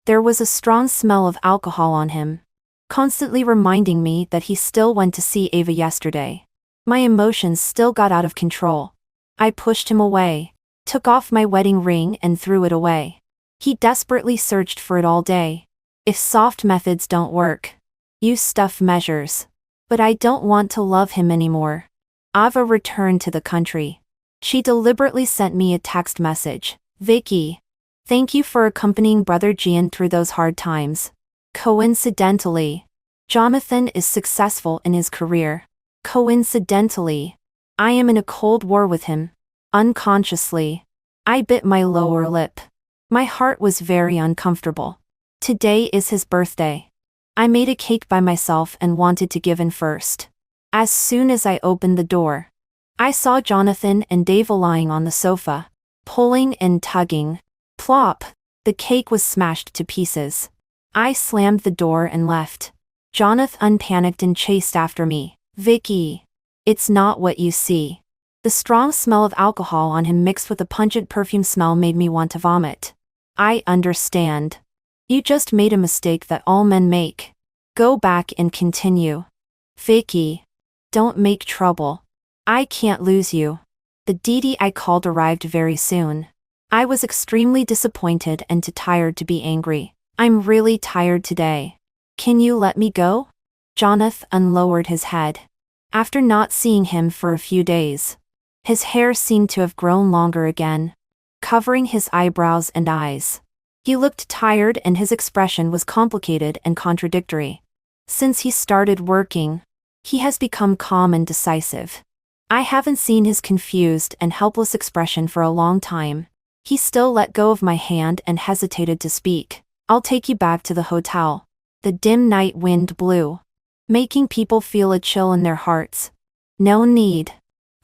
There was a strong smell of alcohol on him, constantly reminding me that he still went to see Ava yesterday. My emotions still got out of control. I pushed him away, took off my wedding ring and threw it away. He desperately searched for it all day. If soft methods don't work, use tough measures. But I don't want to love him anymore. Ava returned to the country. She deliberately sent me a text message. Vicky, thank you for accompanying Brother Gian through those hard times. Coincidentally, Jonathan is successful in his career. Coincidentally, I am in a cold war with him. Unconsciously, I bit my lower lip. My heart was very uncomfortable. Today is his birthday. I made a cake by myself and wanted to give in first. As soon as I opened the door, I saw Jonathan and Dave lying on the sofa, pulling and tugging. Plop! The cake was smashed to pieces. I slammed the door and left. Jonathan panicked and chased after me. Vicky, it's not what you see. The strong smell of alcohol on him mixed with the pungent perfume smell made me want to vomit. I understand. You just made a mistake that all men make. Go back and continue. Vicky, don't make trouble. I can't lose you. The Didi I called arrived very soon. I was extremely disappointed and too tired to be angry. I'm really tired today. Can you let me go? Jonathan lowered his head. After not seeing him for a few days, his hair seemed to have grown longer again, covering his eyebrows and eyes. He looked tired and his expression was complicated and contradictory. Since he started working, he has become calm and decisive. I haven't seen his confused and helpless expression for a long time. He still let go of my hand and hesitated to speak. I'll take you back to the hotel. The dim night wind blew, making people feel a chill in their hearts. No need.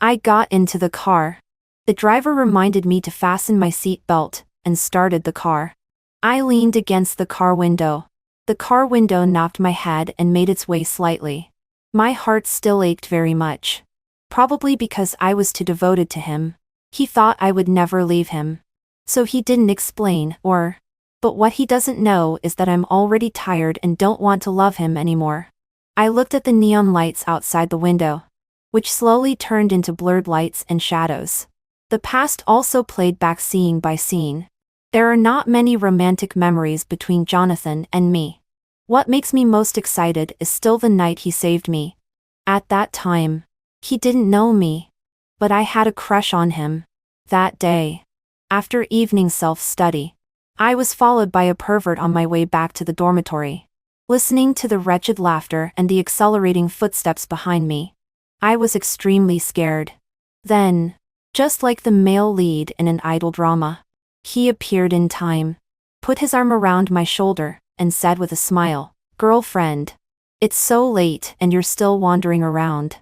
I got into the car. The driver reminded me to fasten my seat belt and started the car. I leaned against the car window. The car window knocked my head and made its way slightly. My heart still ached very much. Probably because I was too devoted to him. He thought I would never leave him. So he didn't explain, but what he doesn't know is that I'm already tired and don't want to love him anymore. I looked at the neon lights outside the window, which slowly turned into blurred lights and shadows. The past also played back scene by scene. There are not many romantic memories between Jonathan and me. What makes me most excited is still the night he saved me. At that time, he didn't know me, but I had a crush on him. That day, after evening self-study, I was followed by a pervert on my way back to the dormitory. Listening to the wretched laughter and the accelerating footsteps behind me, I was extremely scared. Then, just like the male lead in an idol drama, he appeared in time, put his arm around my shoulder, and said with a smile, "Girlfriend, it's so late and you're still wandering around.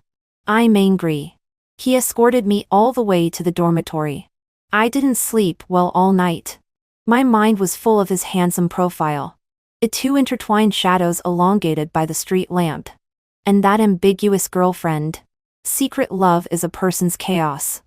I'm angry." He escorted me all the way to the dormitory. I didn't sleep well all night. My mind was full of his handsome profile, the two intertwined shadows elongated by the street lamp, and that ambiguous girlfriend. Secret love is a person's chaos.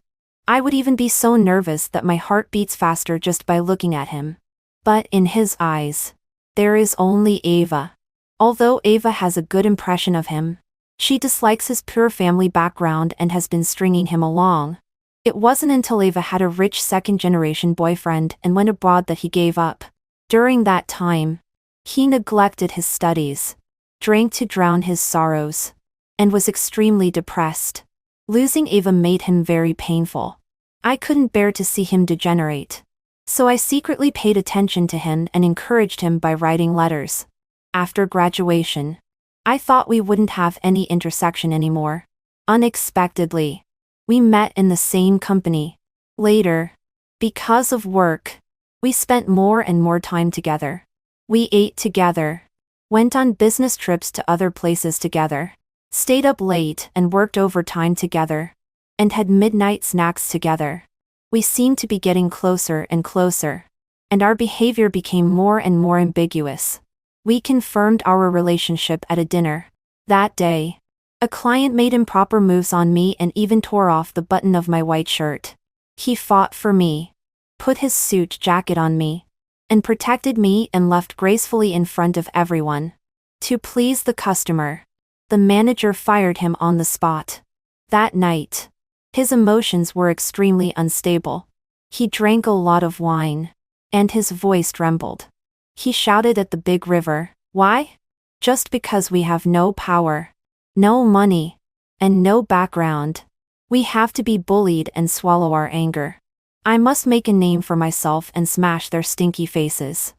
I would even be so nervous that my heart beats faster just by looking at him. But in his eyes, there is only Ava. Although Ava has a good impression of him, she dislikes his poor family background and has been stringing him along. It wasn't until Ava had a rich second-generation boyfriend and went abroad that he gave up. During that time, he neglected his studies, drank to drown his sorrows, and was extremely depressed. Losing Ava made him very painful. I couldn't bear to see him degenerate. So I secretly paid attention to him and encouraged him by writing letters. After graduation, I thought we wouldn't have any intersection anymore. Unexpectedly, we met in the same company. Later, because of work, we spent more and more time together. We ate together, went on business trips to other places together, stayed up late and worked overtime together, and had midnight snacks together. We seemed to be getting closer and closer, and our behavior became more and more ambiguous. We confirmed our relationship at a dinner. That day, a client made improper moves on me and even tore off the button of my white shirt. He fought for me, put his suit jacket on me, and protected me and left gracefully in front of everyone. To please the customer, the manager fired him on the spot. That night, his emotions were extremely unstable. He drank a lot of wine, and his voice trembled. He shouted at the big river, "Why? Just because we have no power, no money, and no background, we have to be bullied and swallow our anger. I must make a name for myself and smash their stinky faces."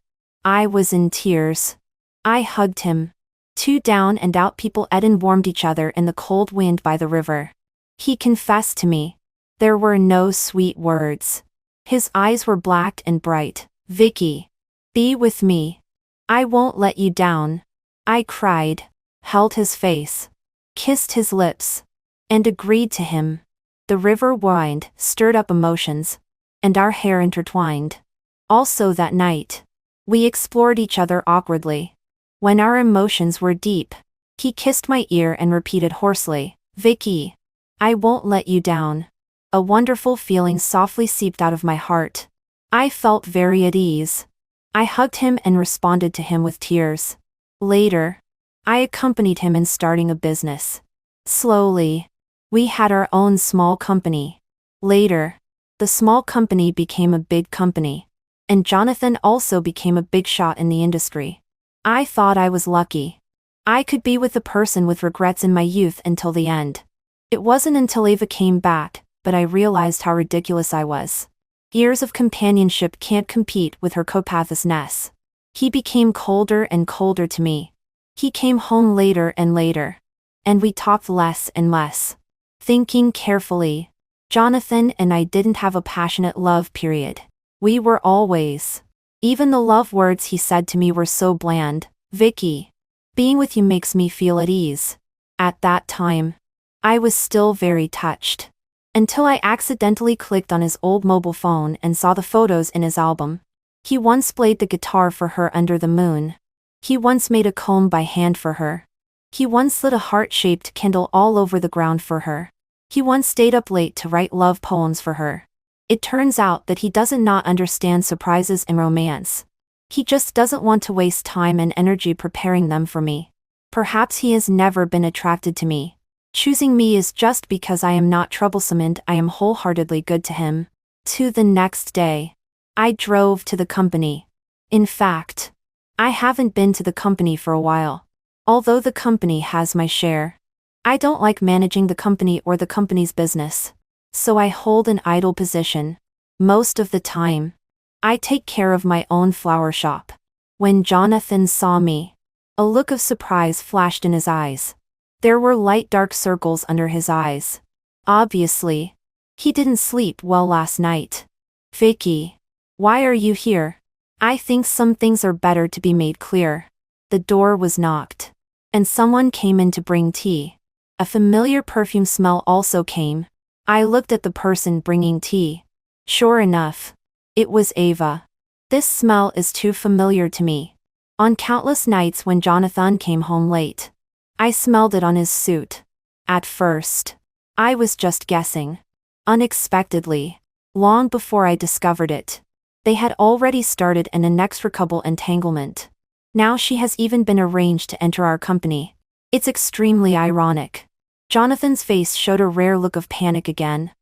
I was in tears. I hugged him. Two down and out people ate and warmed each other in the cold wind by the river. He confessed to me. There were no sweet words. His eyes were black and bright. "Vicky, be with me. I won't let you down." I cried, held his face, kissed his lips, and agreed to him. The river whined, stirred up emotions, and our hair intertwined. Also that night, we explored each other awkwardly. When our emotions were deep, he kissed my ear and repeated hoarsely, "Vicky, I won't let you down." A wonderful feeling softly seeped out of my heart. I felt very at ease. I hugged him and responded to him with tears. Later, I accompanied him in starting a business. Slowly, we had our own small company. Later, the small company became a big company, and Jonathan also became a big shot in the industry. I thought I was lucky. I could be with the person with regrets in my youth until the end. It wasn't until Ava came back, but I realized how ridiculous I was. Years of companionship can't compete with her copathousness. He became colder and colder to me. He came home later and later, and we talked less and less. Thinking carefully, Jonathan and I didn't have a passionate love period. We were always. Even the love words he said to me were so bland. "Vicky, being with you makes me feel at ease." At that time, I was still very touched. Until I accidentally clicked on his old mobile phone and saw the photos in his album. He once played the guitar for her under the moon. He once made a comb by hand for her. He once lit a heart-shaped candle all over the ground for her. He once stayed up late to write love poems for her. It turns out that he doesn't not understand surprises and romance. He just doesn't want to waste time and energy preparing them for me. Perhaps he has never been attracted to me. Choosing me is just because I am not troublesome and I am wholeheartedly good to him. To the next day, I drove to the company. In fact, I haven't been to the company for a while. Although the company has my share, I don't like managing the company or the company's business. So I hold an idle position. Most of the time, I take care of my own flower shop. When Jonathan saw me, a look of surprise flashed in his eyes. There were light dark circles under his eyes. Obviously, he didn't sleep well last night. "Vicky, why are you here?" I think some things are better to be made clear. The door was knocked, and someone came in to bring tea. A familiar perfume smell also came. I looked at the person bringing tea. Sure enough, it was Ava. This smell is too familiar to me. On countless nights when Jonathan came home late, I smelled it on his suit. At first, I was just guessing. Unexpectedly, long before I discovered it, they had already started an inextricable entanglement. Now she has even been arranged to enter our company. It's extremely ironic. Jonathan's face showed a rare look of panic again.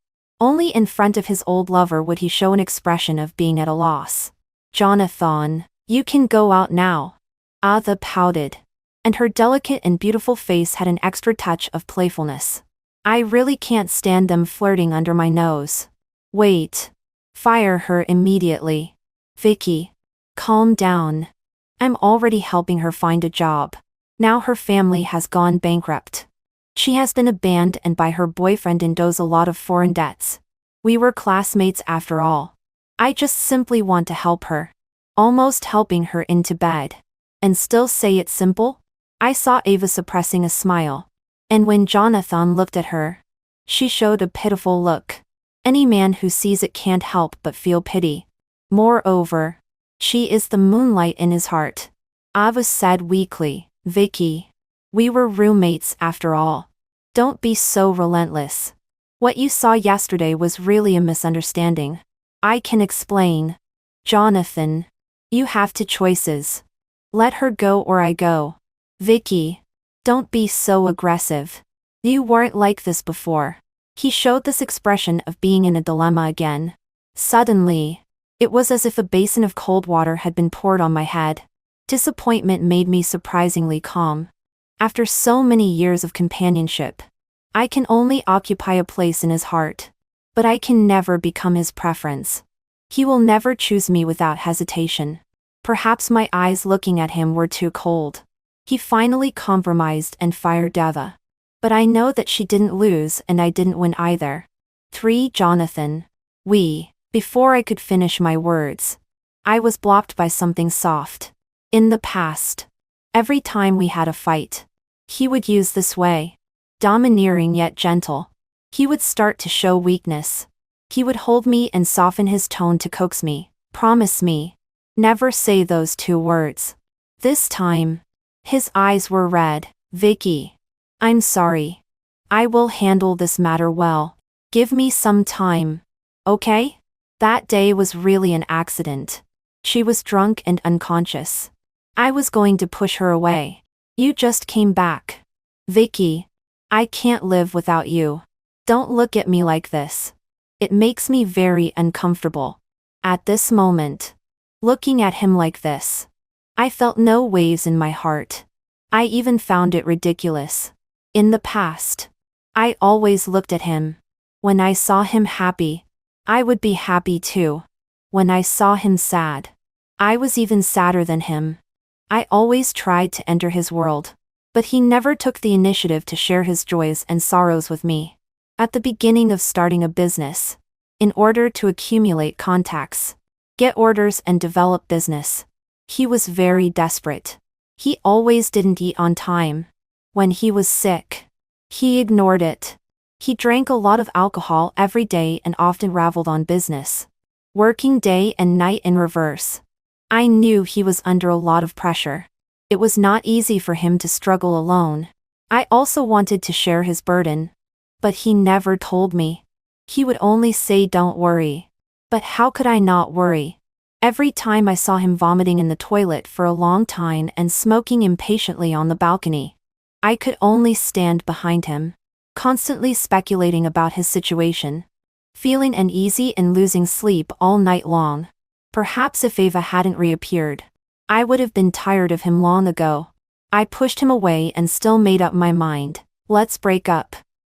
Only in front of his old lover would he show an expression of being at a loss. "Jonathan, you can go out now." Ava pouted, and her delicate and beautiful face had an extra touch of playfulness. "I really can't stand them flirting under my nose." "Wait. Fire her immediately." "Vicky, calm down. I'm already helping her find a job. Now her family has gone bankrupt. She has been abandoned by her boyfriend and owes a lot of foreign debts. We were classmates after all. I just simply want to help her." Almost helping her into bed. And still say it simple? I saw Ava suppressing a smile. And when Jonathan looked at her, she showed a pitiful look. Any man who sees it can't help but feel pity. Moreover, she is the moonlight in his heart. Ava said weakly, "Vicky, we were roommates after all. Don't be so relentless. What you saw yesterday was really a misunderstanding. I can explain." "Jonathan, You have two choices. Let her go or I go. Vicky. Don't be so aggressive. You weren't like this before. He showed this expression of being in a dilemma again. Suddenly, it was as if a basin of cold water had been poured on my head. Disappointment made me surprisingly calm. After so many years of companionship, I can only occupy a place in his heart. But I can never become his preference. He will never choose me without hesitation. Perhaps my eyes looking at him were too cold. He finally compromised and fired Deva. But I know that she didn't lose and I didn't win either. 3. Jonathan. Before I could finish my words, I was blocked by something soft. In the past, every time we had a fight, he would use this way. Domineering yet gentle. He would start to show weakness. He would hold me and soften his tone to coax me. Promise me. Never say those 2 words. This time, his eyes were red. Vicky. I'm sorry. I will handle this matter well. Give me some time. Okay? That day was really an accident. She was drunk and unconscious. I was going to push her away. You just came back. Vicky. I can't live without you. Don't look at me like this. It makes me very uncomfortable. At this moment, looking at him like this, I felt no waves in my heart. I even found it ridiculous. In the past, I always looked at him. When I saw him happy, I would be happy too. When I saw him sad, I was even sadder than him. I always tried to enter his world, but he never took the initiative to share his joys and sorrows with me. At the beginning of starting a business, in order to accumulate contacts, get orders and develop business, he was very desperate. He always didn't eat on time. When he was sick, he ignored it. He drank a lot of alcohol every day and often raveled on business, working day and night in reverse. I knew he was under a lot of pressure. It was not easy for him to struggle alone. I also wanted to share his burden. But he never told me. He would only say don't worry. But how could I not worry? Every time I saw him vomiting in the toilet for a long time and smoking impatiently on the balcony, I could only stand behind him, constantly speculating about his situation, feeling uneasy and losing sleep all night long. Perhaps if Ava hadn't reappeared, I would have been tired of him long ago. I pushed him away and still made up my mind. Let's break up.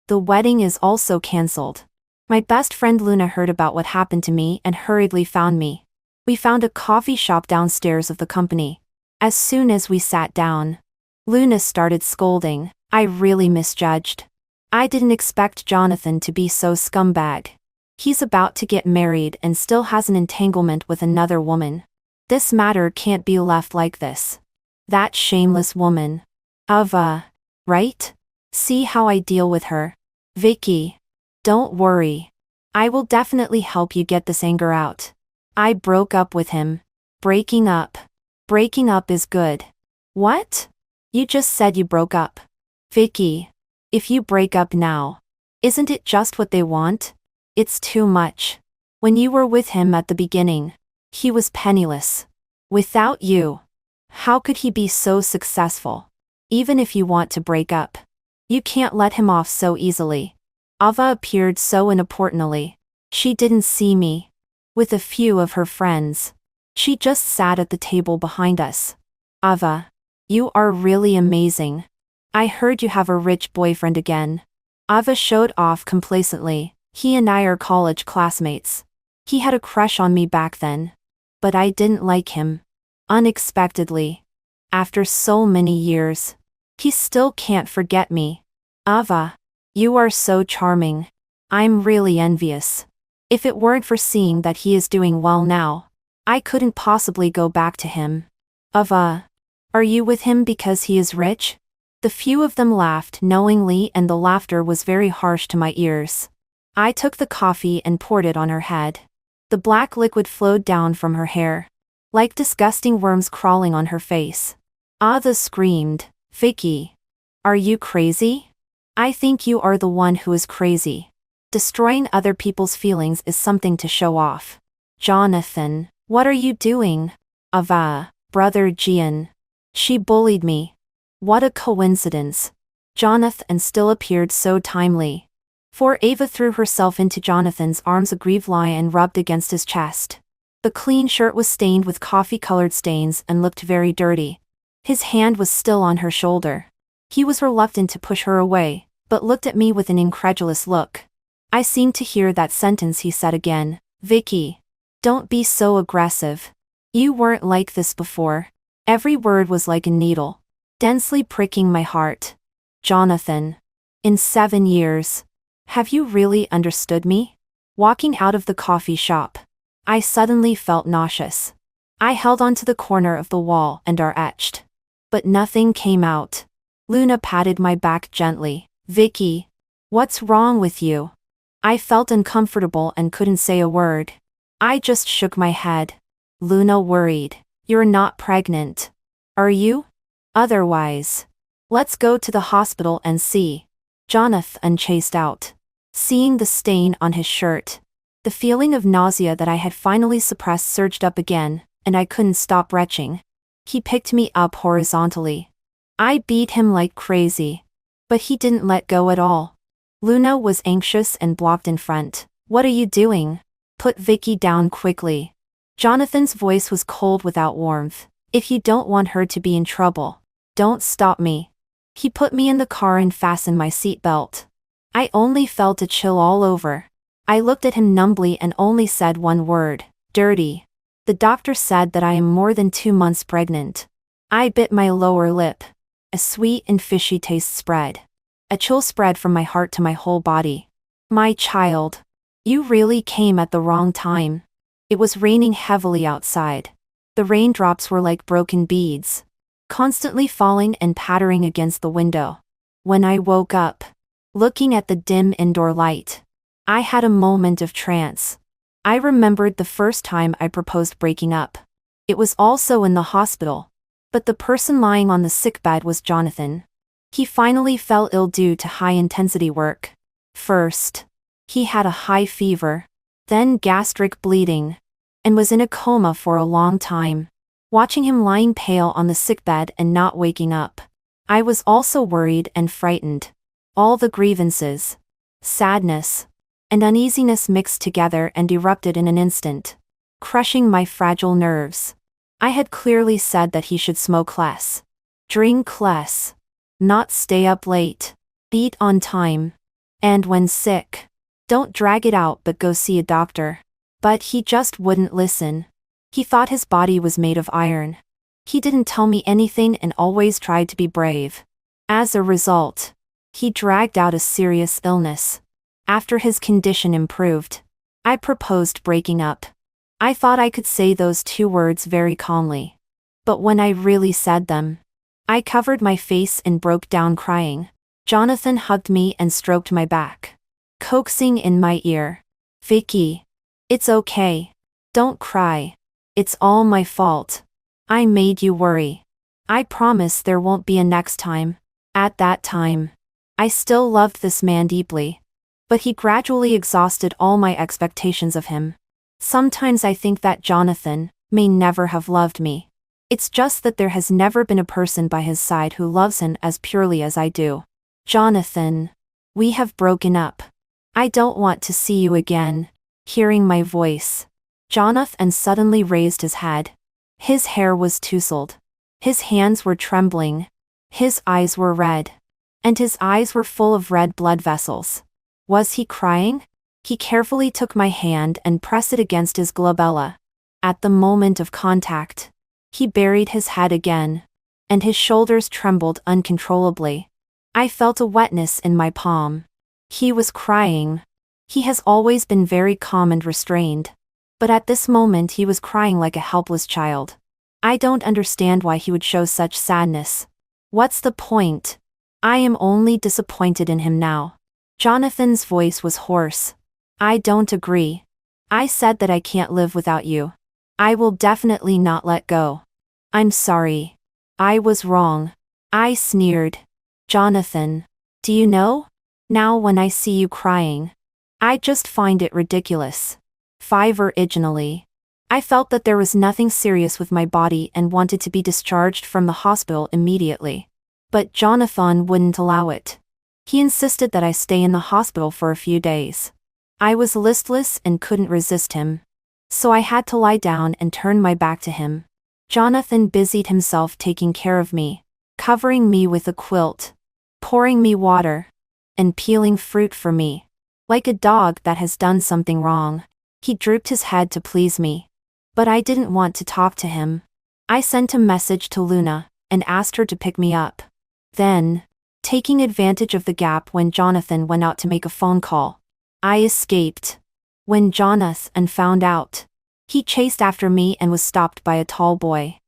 The wedding is also cancelled. My best friend Luna heard about what happened to me and hurriedly found me. We found a coffee shop downstairs of the company. As soon as we sat down, Luna started scolding. I really misjudged. I didn't expect Jonathan to be so scumbag. He's about to get married and still has an entanglement with another woman. This matter can't be left like this. That shameless woman. Ava. Right? See how I deal with her. Vicky. Don't worry. I will definitely help you get this anger out. I broke up with him. Breaking up. Breaking up is good. What? You just said you broke up. Vicky. If you break up now, isn't it just what they want? It's too much. When you were with him at the beginning, he was penniless. Without you, how could he be so successful? Even if you want to break up, you can't let him off so easily. Ava appeared so inopportunely. She didn't see me. With a few of her friends, she just sat at the table behind us. Ava, you are really amazing. I heard you have a rich boyfriend again. Ava showed off complacently. He and I are college classmates. He had a crush on me back then. But I didn't like him. Unexpectedly. After so many years, he still can't forget me. Ava, you are so charming. I'm really envious. If it weren't for seeing that he is doing well now, I couldn't possibly go back to him. Ava, are you with him because he is rich? The few of them laughed knowingly and the laughter was very harsh to my ears. I took the coffee and poured it on her head. The black liquid flowed down from her hair, like disgusting worms crawling on her face. Ava screamed, Vicky, are you crazy? I think you are the one who is crazy. Destroying other people's feelings is something to show off. Jonathan, what are you doing? Ava, brother Jian. She bullied me. What a coincidence. Jonathan still appeared so timely. For Ava threw herself into Jonathan's arms, aggrieved lie and rubbed against his chest. The clean shirt was stained with coffee-colored stains and looked very dirty. His hand was still on her shoulder. He was reluctant to push her away, but looked at me with an incredulous look. I seemed to hear that sentence he said again. Vicky. Don't be so aggressive. You weren't like this before. Every word was like a needle, densely pricking my heart. Jonathan. In 7 years. Have you really understood me? Walking out of the coffee shop, I suddenly felt nauseous. I held onto the corner of the wall and etched. But nothing came out. Luna patted my back gently. Vicky. What's wrong with you? I felt uncomfortable and couldn't say a word. I just shook my head. Luna worried. You're not pregnant. Are you? Otherwise. Let's go to the hospital and see. Jonathan chased out. Seeing the stain on his shirt, the feeling of nausea that I had finally suppressed surged up again, and I couldn't stop retching. He picked me up horizontally. I beat him like crazy. But he didn't let go at all. Luna was anxious and blocked in front. What are you doing? Put Vicky down quickly. Jonathan's voice was cold without warmth. If you don't want her to be in trouble, don't stop me. He put me in the car and fastened my seatbelt. I only felt a chill all over. I looked at him numbly and only said one word. Dirty. The doctor said that I am more than 2 months pregnant. I bit my lower lip. A sweet and fishy taste spread. A chill spread from my heart to my whole body. My child. You really came at the wrong time. It was raining heavily outside. The raindrops were like broken beads, constantly falling and pattering against the window. When I woke up, looking at the dim indoor light, I had a moment of trance. I remembered the first time I proposed breaking up. It was also in the hospital. But the person lying on the sickbed was Jonathan. He finally fell ill due to high-intensity work. First, he had a high fever, then gastric bleeding, and was in a coma for a long time. Watching him lying pale on the sickbed and not waking up, I was also worried and frightened. All the grievances, sadness, and uneasiness mixed together and erupted in an instant, crushing my fragile nerves. I had clearly said that he should smoke less, drink less, not stay up late, eat on time, and when sick, don't drag it out but go see a doctor. But he just wouldn't listen. He thought his body was made of iron. He didn't tell me anything and always tried to be brave. As a result, he dragged out a serious illness. After his condition improved, I proposed breaking up. I thought I could say those 2 words very calmly. But when I really said them, I covered my face and broke down crying. Jonathan hugged me and stroked my back, coaxing in my ear. Vicky. It's okay. Don't cry. It's all my fault. I made you worry. I promise there won't be a next time. At that time, I still loved this man deeply. But he gradually exhausted all my expectations of him. Sometimes I think that Jonathan may never have loved me. It's just that there has never been a person by his side who loves him as purely as I do. Jonathan. We have broken up. I don't want to see you again. Hearing my voice, Jonathan suddenly raised his head. His hair was tousled. His hands were trembling. His eyes were red. And his eyes were full of red blood vessels. Was he crying? He carefully took my hand and pressed it against his glabella. At the moment of contact, he buried his head again, and his shoulders trembled uncontrollably. I felt a wetness in my palm. He was crying. He has always been very calm and restrained. But at this moment he was crying like a helpless child. I don't understand why he would show such sadness. What's the point? I am only disappointed in him now. Jonathan's voice was hoarse. I don't agree. I said that I can't live without you. I will definitely not let go. I'm sorry. I was wrong. I sneered. Jonathan. Do you know? Now when I see you crying, I just find it ridiculous. 5 originally. I felt that there was nothing serious with my body and wanted to be discharged from the hospital immediately. But Jonathan wouldn't allow it. He insisted that I stay in the hospital for a few days. I was listless and couldn't resist him. So I had to lie down and turn my back to him. Jonathan busied himself taking care of me, covering me with a quilt, pouring me water, and peeling fruit for me. Like a dog that has done something wrong, he drooped his head to please me. But I didn't want to talk to him. I sent a message to Luna and asked her to pick me up. Then, taking advantage of the gap when Jonathan went out to make a phone call, I escaped. When Jonathan found out, he chased after me and was stopped by a tall boy.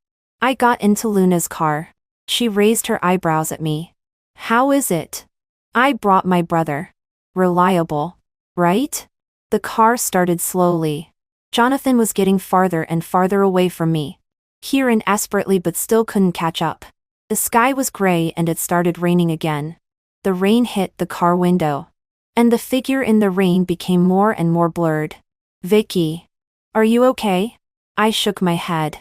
I got into Luna's car. She raised her eyebrows at me. How is it? I brought my brother. Reliable, right? The car started slowly. Jonathan was getting farther and farther away from me. Hearing desperately but still couldn't catch up. The sky was gray and it started raining again. The rain hit the car window. And the figure in the rain became more and more blurred. Vicky. Are you okay? I shook my head.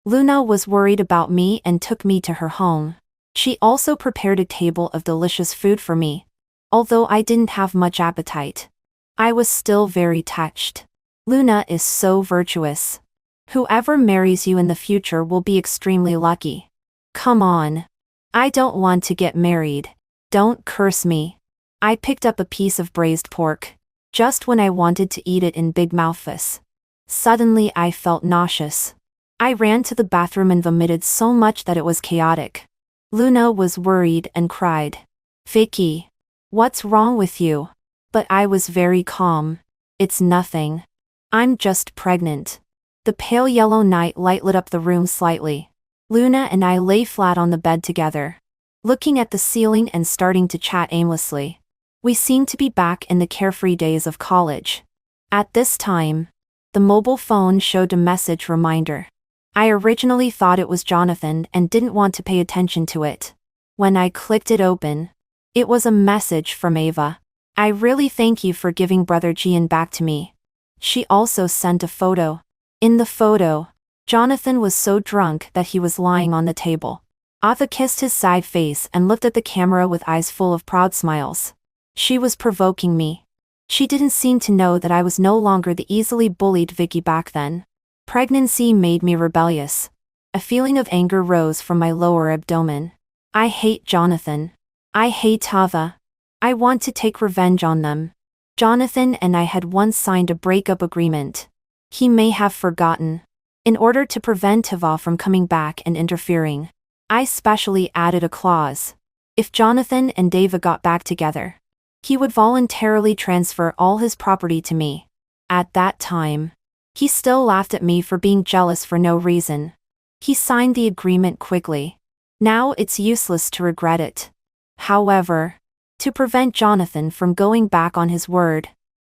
Luna was worried about me and took me to her home. She also prepared a table of delicious food for me. Although I didn't have much appetite, I was still very touched. Luna is so virtuous. Whoever marries you in the future will be extremely lucky. Come on. I don't want to get married. Don't curse me. I picked up a piece of braised pork, just when I wanted to eat it in big mouthfuls. Suddenly I felt nauseous. I ran to the bathroom and vomited so much that it was chaotic. Luna was worried and cried. Vicky. What's wrong with you? But I was very calm. It's nothing. I'm just pregnant. The pale yellow night light lit up the room slightly. Luna and I lay flat on the bed together, looking at the ceiling and starting to chat aimlessly. We seemed to be back in the carefree days of college. At this time, the mobile phone showed a message reminder. I originally thought it was Jonathan and didn't want to pay attention to it. When I clicked it open, it was a message from Ava. I really thank you for giving Brother Gian back to me. She also sent a photo. In the photo, Jonathan was so drunk that he was lying on the table. Ava kissed his side face and looked at the camera with eyes full of proud smiles. She was provoking me. She didn't seem to know that I was no longer the easily bullied Vicky back then. Pregnancy made me rebellious. A feeling of anger rose from my lower abdomen. I hate Jonathan. I hate Ava. I want to take revenge on them. Jonathan and I had once signed a breakup agreement. He may have forgotten. In order to prevent Ava from coming back and interfering, I specially added a clause. If Jonathan and David got back together, he would voluntarily transfer all his property to me. At that time, he still laughed at me for being jealous for no reason. He signed the agreement quickly. Now it's useless to regret it. However, to prevent Jonathan from going back on his word,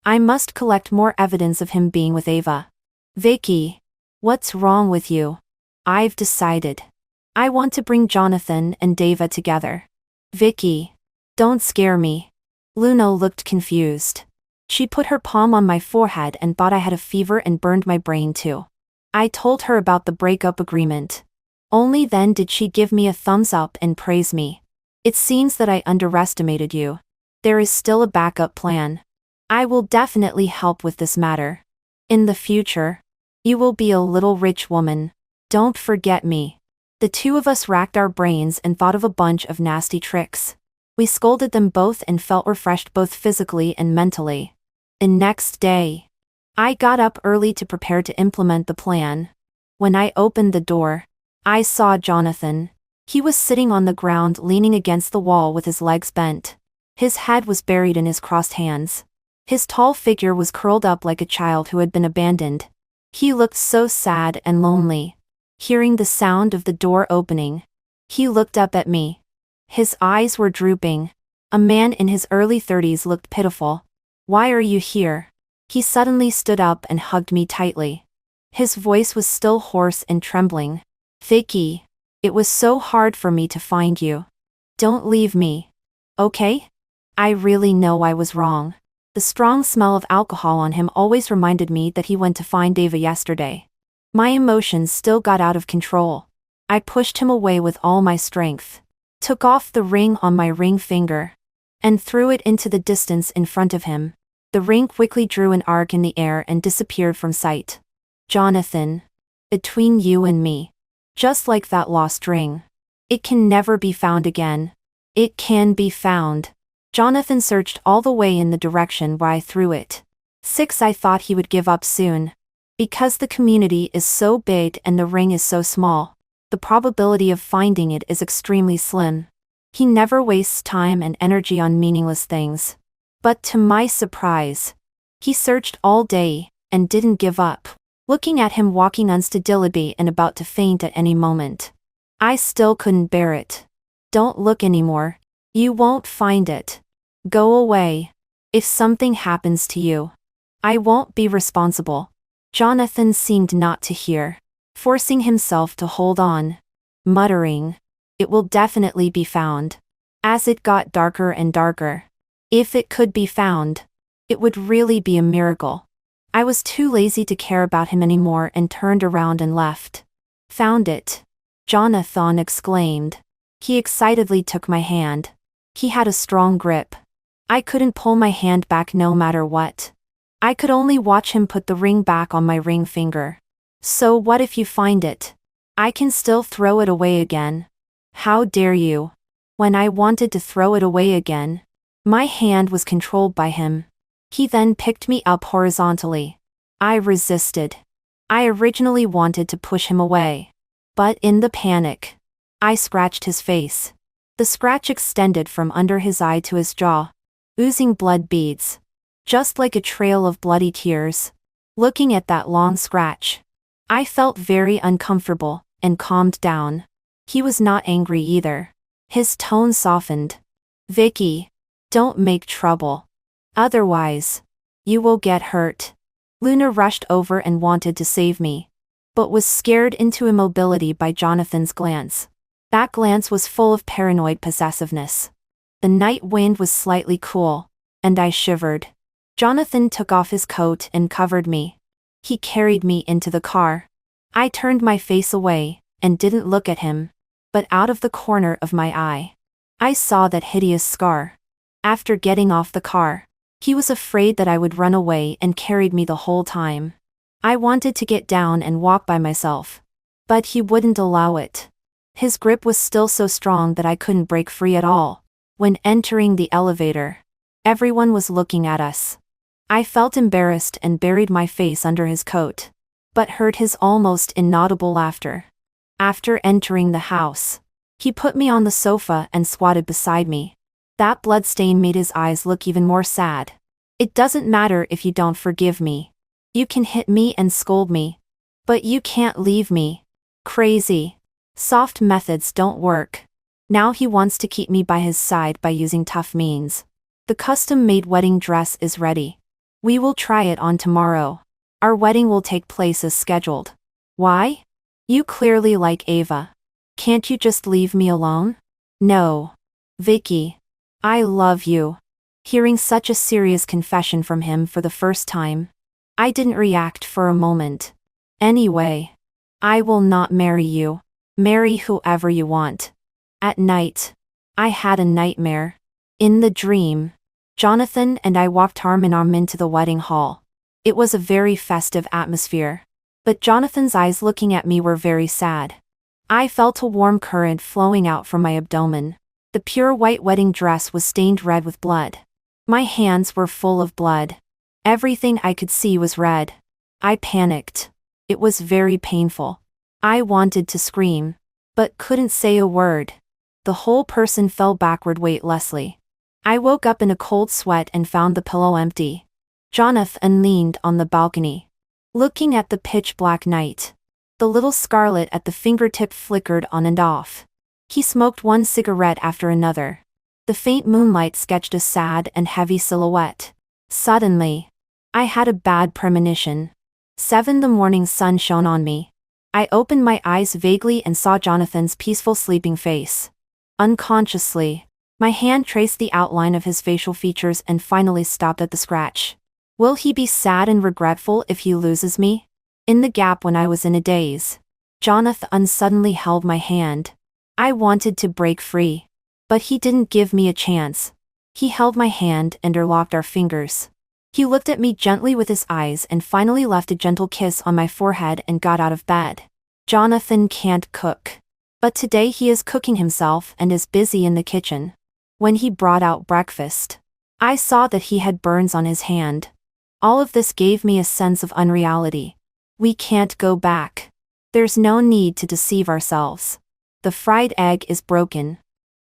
I must collect more evidence of him being with Ava. Vicky, what's wrong with you? I've decided. I want to bring Jonathan and Dava together. Vicky, don't scare me. Luna looked confused. She put her palm on my forehead and thought I had a fever and burned my brain too. I told her about the breakup agreement. Only then did she give me a thumbs up and praise me. It seems that I underestimated you. There is still a backup plan. I will definitely help with this matter. In the future, you will be a little rich woman. Don't forget me. The two of us racked our brains and thought of a bunch of nasty tricks. We scolded them both and felt refreshed both physically and mentally. The next day, I got up early to prepare to implement the plan. When I opened the door, I saw Jonathan. He was sitting on the ground leaning against the wall with his legs bent. His head was buried in his crossed hands. His tall figure was curled up like a child who had been abandoned. He looked so sad and lonely. Hearing the sound of the door opening, he looked up at me. His eyes were drooping. A man in his early 30s looked pitiful. Why are you here? He suddenly stood up and hugged me tightly. His voice was still hoarse and trembling. Vicky, it was so hard for me to find you. Don't leave me. Okay? I really know I was wrong. The strong smell of alcohol on him always reminded me that he went to find Dava yesterday. My emotions still got out of control. I pushed him away with all my strength, took off the ring on my ring finger, and threw it into the distance in front of him. The ring quickly drew an arc in the air and disappeared from sight. Jonathan. Between you and me. Just like that lost ring. It can never be found again. It can be found. Jonathan searched all the way in the direction where I threw it. 6. I thought he would give up soon. Because the community is so big and the ring is so small, the probability of finding it is extremely slim. He never wastes time and energy on meaningless things. But to my surprise, he searched all day and didn't give up. Looking at him walking unsteadily and about to faint at any moment, I still couldn't bear it. Don't look anymore. You won't find it. Go away. If something happens to you, I won't be responsible. Jonathan seemed not to hear, forcing himself to hold on, muttering, "It will definitely be found." As it got darker and darker, if it could be found, it would really be a miracle. I was too lazy to care about him anymore and turned around and left. Found it, Jonathan exclaimed. He excitedly took my hand. He had a strong grip. I couldn't pull my hand back no matter what. I could only watch him put the ring back on my ring finger. So what if you find it? I can still throw it away again. How dare you? When I wanted to throw it away again, my hand was controlled by him. He then picked me up horizontally. I resisted. I originally wanted to push him away. But in the panic, I scratched his face. The scratch extended from under his eye to his jaw, oozing blood beads. Just like a trail of bloody tears. Looking at that long scratch, I felt very uncomfortable and calmed down. He was not angry either. His tone softened. "Vicky, don't make trouble. Otherwise, you will get hurt." Luna rushed over and wanted to save me, but was scared into immobility by Jonathan's glance. That glance was full of paranoid possessiveness. The night wind was slightly cool, and I shivered. Jonathan took off his coat and covered me. He carried me into the car. I turned my face away and didn't look at him, but out of the corner of my eye, I saw that hideous scar. After getting off the car, he was afraid that I would run away and carried me the whole time. I wanted to get down and walk by myself, but he wouldn't allow it. His grip was still so strong that I couldn't break free at all. When entering the elevator, everyone was looking at us. I felt embarrassed and buried my face under his coat, but heard his almost inaudible laughter. After entering the house, he put me on the sofa and squatted beside me. That bloodstain made his eyes look even more sad. "It doesn't matter if you don't forgive me. You can hit me and scold me, but you can't leave me. Crazy. Soft methods don't work." Now he wants to keep me by his side by using tough means. "The custom-made wedding dress is ready. We will try it on tomorrow. Our wedding will take place as scheduled." "Why? You clearly like Ava. Can't you just leave me alone?" "No. Vicky. I love you." Hearing such a serious confession from him for the first time, I didn't react for a moment. "Anyway, I will not marry you. Marry whoever you want." At night, I had a nightmare. In the dream, Jonathan and I walked arm in arm into the wedding hall. It was a very festive atmosphere, but Jonathan's eyes looking at me were very sad. I felt a warm current flowing out from my abdomen. The pure white wedding dress was stained red with blood. My hands were full of blood. Everything I could see was red. I panicked. It was very painful. I wanted to scream, but couldn't say a word. The whole person fell backward weightlessly. I woke up in a cold sweat and found the pillow empty. Jonathan leaned on the balcony, looking at the pitch-black night. The little scarlet at the fingertip flickered on and off. He smoked one cigarette after another. The faint moonlight sketched a sad and heavy silhouette. Suddenly, I had a bad premonition. 7. The morning sun shone on me. I opened my eyes vaguely and saw Jonathan's peaceful sleeping face. Unconsciously, my hand traced the outline of his facial features and finally stopped at the scratch. Will he be sad and regretful if he loses me? In the gap when I was in a daze, Jonathan suddenly held my hand. I wanted to break free. But he didn't give me a chance. He held my hand and interlocked our fingers. He looked at me gently with his eyes and finally left a gentle kiss on my forehead and got out of bed. Jonathan can't cook. But today he is cooking himself and is busy in the kitchen. When he brought out breakfast, I saw that he had burns on his hand. All of this gave me a sense of unreality. We can't go back. There's no need to deceive ourselves. The fried egg is broken.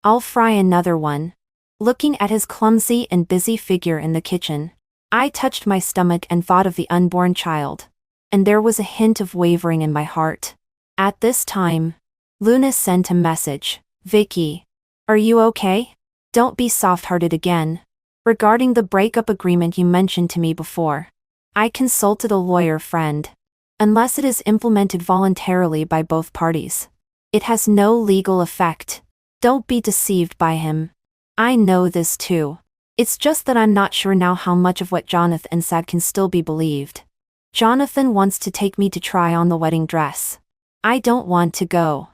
I'll fry another one. Looking at his clumsy and busy figure in the kitchen, I touched my stomach and thought of the unborn child. And there was a hint of wavering in my heart. At this time, Luna sent a message. Vicky, are you okay? Don't be soft-hearted again. Regarding the breakup agreement you mentioned to me before, I consulted a lawyer friend. Unless it is implemented voluntarily by both parties, it has no legal effect. Don't be deceived by him. I know this too. It's just that I'm not sure now how much of what Jonathan said can still be believed. Jonathan wants to take me to try on the wedding dress. I don't want to go.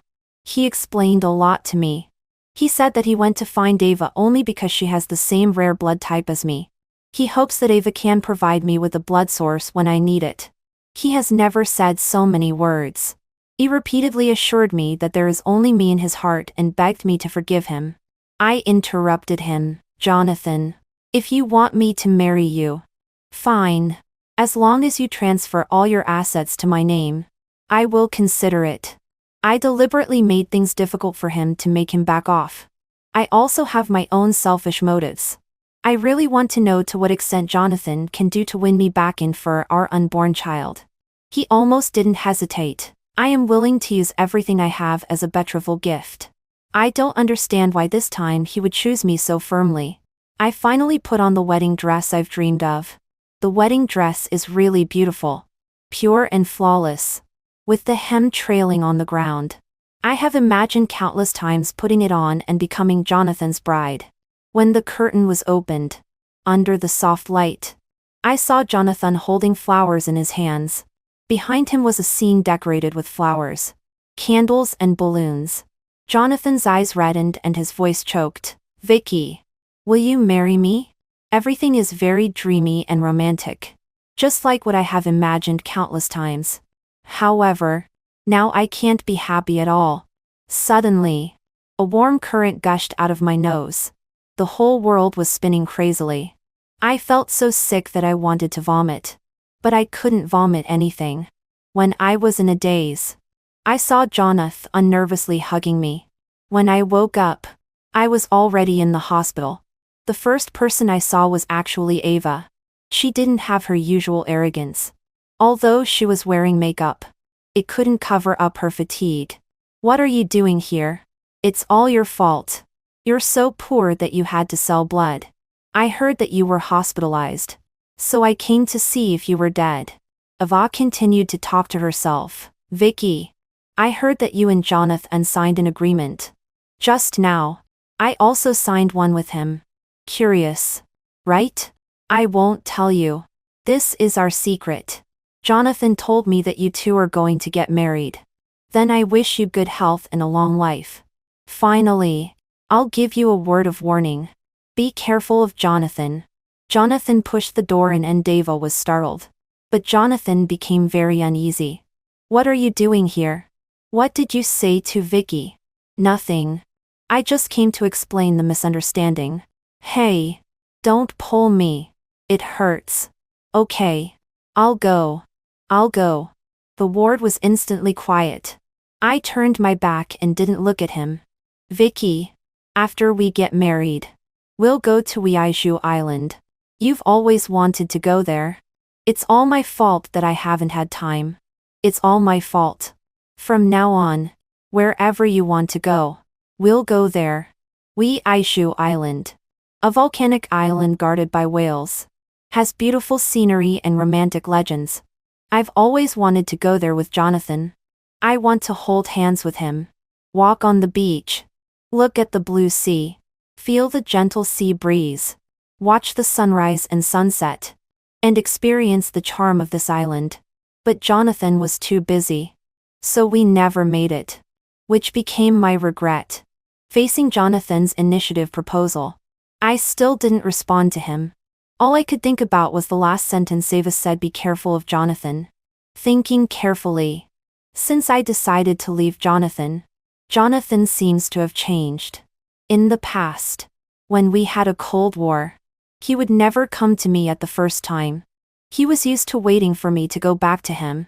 He explained a lot to me. He said that he went to find Ava only because she has the same rare blood type as me. He hopes that Ava can provide me with a blood source when I need it. He has never said so many words. He repeatedly assured me that there is only me in his heart and begged me to forgive him. I interrupted him. Jonathan, if you want me to marry you, fine. As long as you transfer all your assets to my name, I will consider it. I deliberately made things difficult for him to make him back off. I also have my own selfish motives. I really want to know to what extent Jonathan can do to win me back in for our unborn child. He almost didn't hesitate. I am willing to use everything I have as a betrothal gift. I don't understand why this time he would choose me so firmly. I finally put on the wedding dress I've dreamed of. The wedding dress is really beautiful. Pure and flawless. With the hem trailing on the ground. I have imagined countless times putting it on and becoming Jonathan's bride. When the curtain was opened, under the soft light, I saw Jonathan holding flowers in his hands. Behind him was a scene decorated with flowers, candles and balloons. Jonathan's eyes reddened and his voice choked. Vicky, will you marry me? Everything is very dreamy and romantic. Just like what I have imagined countless times. However, now I can't be happy at all. Suddenly, a warm current gushed out of my nose. The whole world was spinning crazily. I felt so sick that I wanted to vomit. But I couldn't vomit anything. When I was in a daze, I saw Jonathan nervously hugging me. When I woke up, I was already in the hospital. The first person I saw was actually Ava. She didn't have her usual arrogance. Although she was wearing makeup, it couldn't cover up her fatigue. What are you doing here? It's all your fault. You're so poor that you had to sell blood. I heard that you were hospitalized. So I came to see if you were dead. Ava continued to talk to herself. Vicky, I heard that you and Jonathan signed an agreement. Just now. I also signed one with him. Curious, right? I won't tell you. This is our secret. Jonathan told me that you two are going to get married. Then I wish you good health and a long life. Finally, I'll give you a word of warning. Be careful of Jonathan. Jonathan pushed the door in and Ava was startled. But Jonathan became very uneasy. What are you doing here? What did you say to Vicky? Nothing. I just came to explain the misunderstanding. Hey, don't pull me. It hurts. Okay. I'll go. The ward was instantly quiet. I turned my back and didn't look at him. Vicky, after we get married, we'll go to Weiju Island. You've always wanted to go there. It's all my fault that I haven't had time. It's all my fault. From now on, wherever you want to go, we'll go there. Weiju Island. A volcanic island guarded by whales. Has beautiful scenery and romantic legends. I've always wanted to go there with Jonathan. I want to hold hands with him. Walk on the beach. Look at the blue sea. Feel the gentle sea breeze. Watch the sunrise and sunset. And experience the charm of this island. But Jonathan was too busy. So we never made it. Which became my regret. Facing Jonathan's initiative proposal, I still didn't respond to him. All I could think about was the last sentence Ava said, "Be careful of Jonathan." Thinking carefully. Since I decided to leave Jonathan, Jonathan seems to have changed. In the past, when we had a Cold War, he would never come to me at the first time. He was used to waiting for me to go back to him.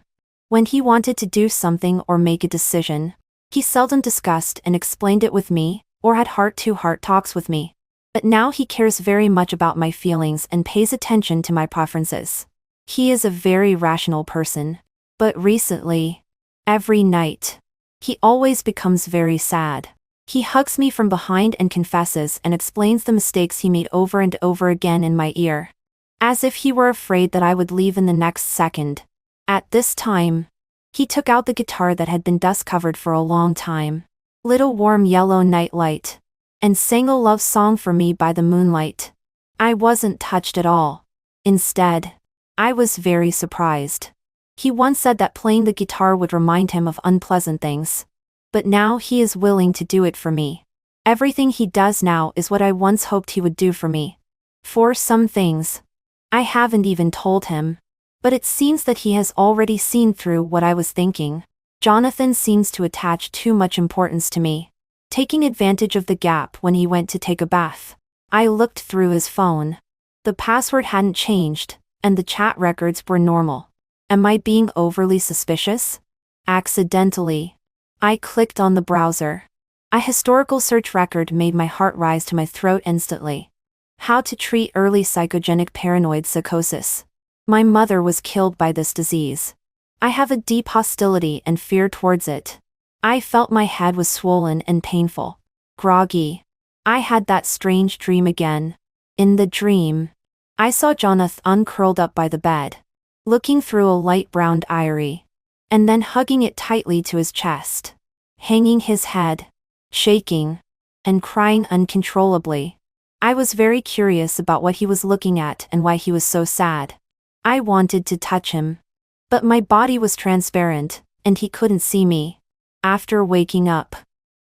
When he wanted to do something or make a decision, he seldom discussed and explained it with me, or had heart-to-heart talks with me. But now he cares very much about my feelings and pays attention to my preferences. He is a very rational person. But recently, every night, he always becomes very sad. He hugs me from behind and confesses and explains the mistakes he made over and over again in my ear. As if he were afraid that I would leave in the next second. At this time, he took out the guitar that had been dust-covered for a long time, lit a warm yellow night light, and sang a love song for me by the moonlight. I wasn't touched at all. Instead, I was very surprised. He once said that playing the guitar would remind him of unpleasant things. But now he is willing to do it for me. Everything he does now is what I once hoped he would do for me. For some things, I haven't even told him. But it seems that he has already seen through what I was thinking. Jonathan seems to attach too much importance to me. Taking advantage of the gap when he went to take a bath, I looked through his phone. The password hadn't changed, and the chat records were normal. Am I being overly suspicious? Accidentally, I clicked on the browser. A historical search record made my heart rise to my throat instantly. How to treat early psychogenic paranoid psychosis. My mother was killed by this disease. I have a deep hostility and fear towards it. I felt my head was swollen and painful. Groggy. I had that strange dream again. In the dream, I saw Jonathan curled up by the bed, looking through a light brown diary, and then hugging it tightly to his chest, hanging his head, shaking, and crying uncontrollably. I was very curious about what he was looking at and why he was so sad. I wanted to touch him. But my body was transparent, and he couldn't see me. After waking up,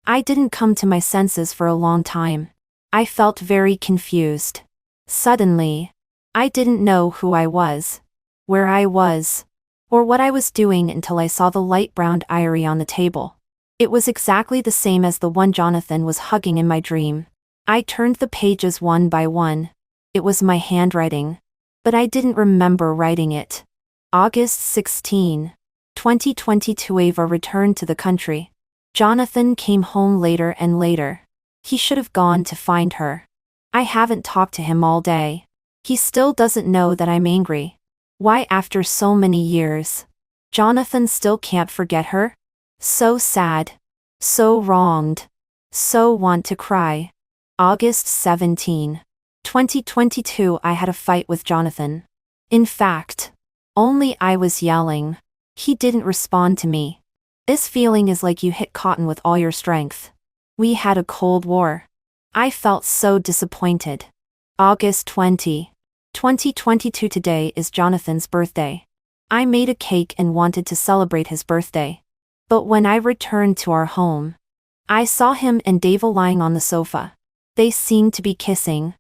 I didn't come to my senses for a long time. I felt very confused. Suddenly, I didn't know who I was, where I was, or what I was doing until I saw the light brown diary on the table. It was exactly the same as the one Jonathan was hugging in my dream. I turned the pages one by one. It was my handwriting. But I didn't remember writing it. August 16, 2022. Ava returned to the country. Jonathan came home later and later. He should have gone to find her. I haven't talked to him all day. He still doesn't know that I'm angry. Why, after so many years, Jonathan still can't forget her? So sad. So wronged. So want to cry. August 17, 2022. I had a fight with Jonathan. In fact, only I was yelling. He didn't respond to me. This feeling is like you hit cotton with all your strength. We had a Cold War. I felt so disappointed. August 20, 2022. Today is Jonathan's birthday. I made a cake and wanted to celebrate his birthday. But when I returned to our home, I saw him and Dava lying on the sofa. They seemed to be kissing.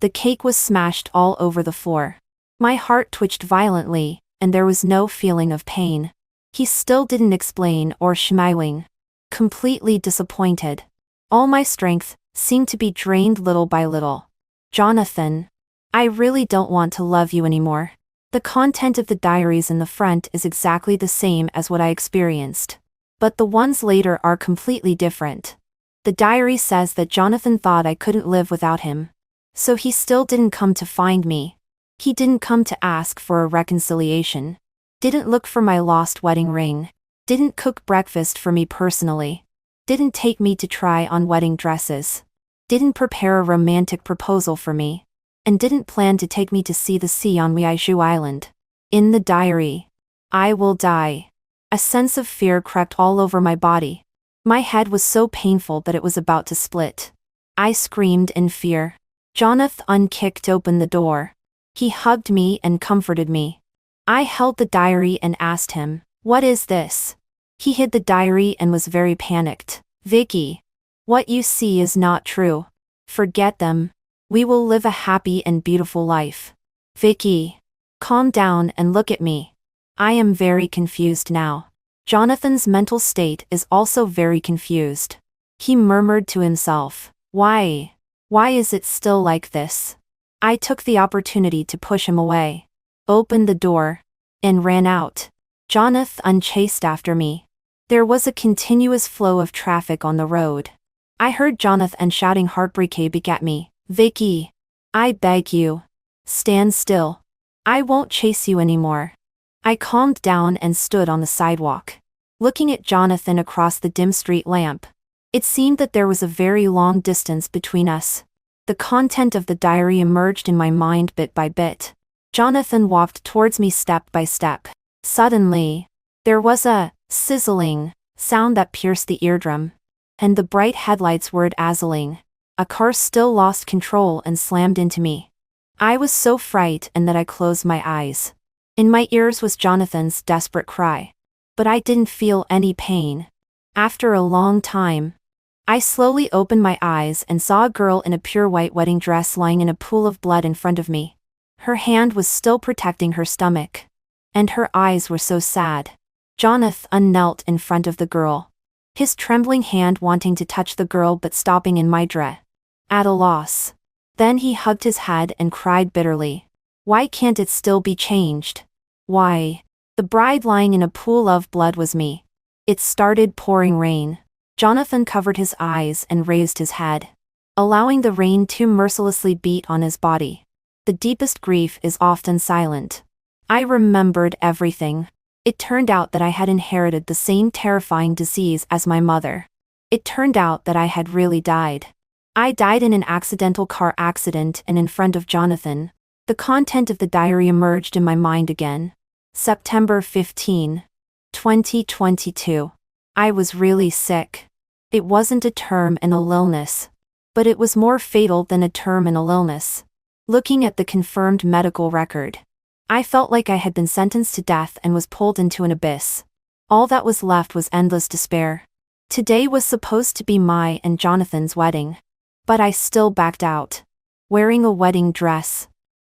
The cake was smashed all over the floor. My heart twitched violently, and there was no feeling of pain. He still didn't explain or smiling. Completely disappointed. All my strength seemed to be drained little by little. Jonathan, I really don't want to love you anymore. The content of the diaries in the front is exactly the same as what I experienced. But the ones later are completely different. The diary says that Jonathan thought I couldn't live without him. So he still didn't come to find me. He didn't come to ask for a reconciliation. Didn't look for my lost wedding ring. Didn't cook breakfast for me personally. Didn't take me to try on wedding dresses. Didn't prepare a romantic proposal for me. And didn't plan to take me to see the sea on Waiju Island. In the diary, I will die. A sense of fear crept all over my body. My head was so painful that it was about to split. I screamed in fear. Jonathan kicked open the door. He hugged me and comforted me. I held the diary and asked him, "What is this?" He hid the diary and was very panicked. "Vicky, what you see is not true. Forget them. We will live a happy and beautiful life." "Vicky, calm down and look at me. I am very confused now." Jonathan's mental state is also very confused. He murmured to himself, "Why? Why is it still like this?" I took the opportunity to push him away, opened the door, and ran out. Jonathan chased after me. There was a continuous flow of traffic on the road. I heard Jonathan shouting heartbreakably at me, "Vicky, I beg you, stand still. I won't chase you anymore." I calmed down and stood on the sidewalk, looking at Jonathan across the dim street lamp. It seemed that there was a very long distance between us. The content of the diary emerged in my mind bit by bit. Jonathan walked towards me step by step. Suddenly, there was a sizzling sound that pierced the eardrum, and the bright headlights were dazzling. A car still lost control and slammed into me. I was so frightened that I closed my eyes. In my ears was Jonathan's desperate cry. But I didn't feel any pain. After a long time, I slowly opened my eyes and saw a girl in a pure white wedding dress lying in a pool of blood in front of me. Her hand was still protecting her stomach, and her eyes were so sad. Jonathan knelt in front of the girl, his trembling hand wanting to touch the girl but stopping in my dread. At a loss. Then he hugged his head and cried bitterly. "Why can't it still be changed? Why?" The bride lying in a pool of blood was me. It started pouring rain. Jonathan covered his eyes and raised his head, allowing the rain to mercilessly beat on his body. The deepest grief is often silent. I remembered everything. It turned out that I had inherited the same terrifying disease as my mother. It turned out that I had really died. I died in an accidental car accident and in front of Jonathan. The content of the diary emerged in my mind again. September 15, 2022. I was really sick. It wasn't a terminal illness, but it was more fatal than a terminal illness. Looking at the confirmed medical record, I felt like I had been sentenced to death and was pulled into an abyss. All that was left was endless despair. Today was supposed to be my and Jonathan's wedding, but I still backed out. Wearing a wedding dress,